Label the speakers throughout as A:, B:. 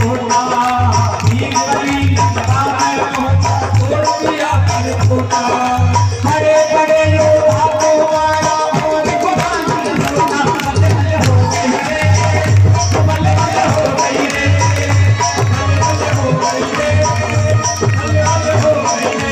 A: खोटा भीग गली लंका में पहुंचा तोड़ दिया कर खोटा बड़े बड़े योद्धा को मारा और गुलामी लूटा बल्ले बल्ले हो गई रे बल्ले बल्ले हो गई रे बल्ले बल्ले हो गई रे बल्ले बल्ले हो गई रे।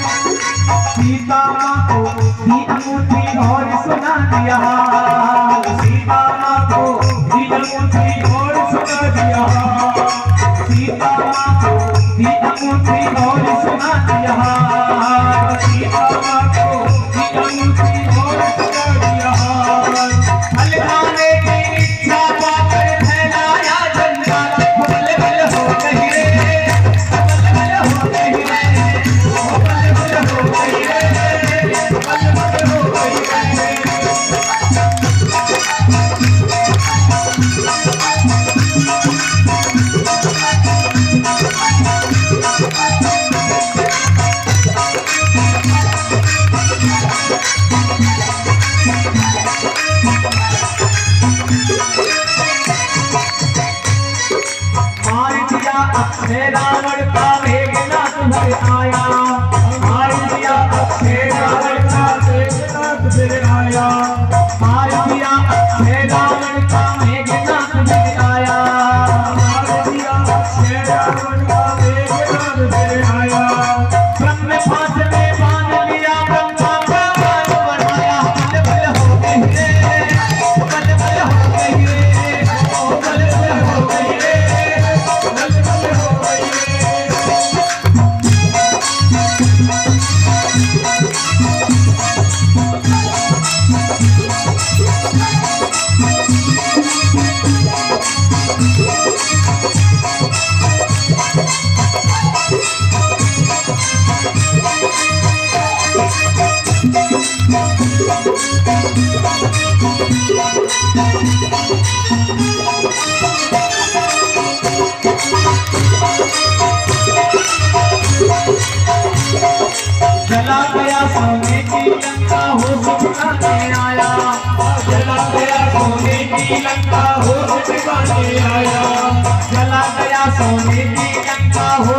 A: सीता माँ को भी अंगूठी और सुना दिया सीता माँ को भी अंगूठी और सुना दिया सीता माँ को भी अंगूठी और सुना दिया सीता माँ को भी अंगूठी और सुना दिया फल खाने की इच्छा पाकर फैलाया झंडा बल्ले बल्ले हो गई रे बल्ले बल्ले हो गई रे बल्ले बल्ले हो गई रे बल्ले बल्ले हो गई रे। मार दिया अक्षय रावण का मेघनाथ भर आया मार दिया अक्षय रावण का मेघनाथ भर आया मार दिया अक्षय रावण का मेघनाथ भर आया मार दिया अक्षय रावण का मेघनाथ भर आया ब्रह्म फांस में बांध लिया ब्रह्मा का बाण बढ़ाया बल्ले बल्ले हो गई रे बल्ले बल्ले हो गई रे बल्ले बल्ले हो गई रे बल्ले बल्ले हो गई रे। जला गया सोने की लंका हो ठिकाने आया जला गया सोने की लंका हो ठिकाने आया जला गया सोने की लंका हो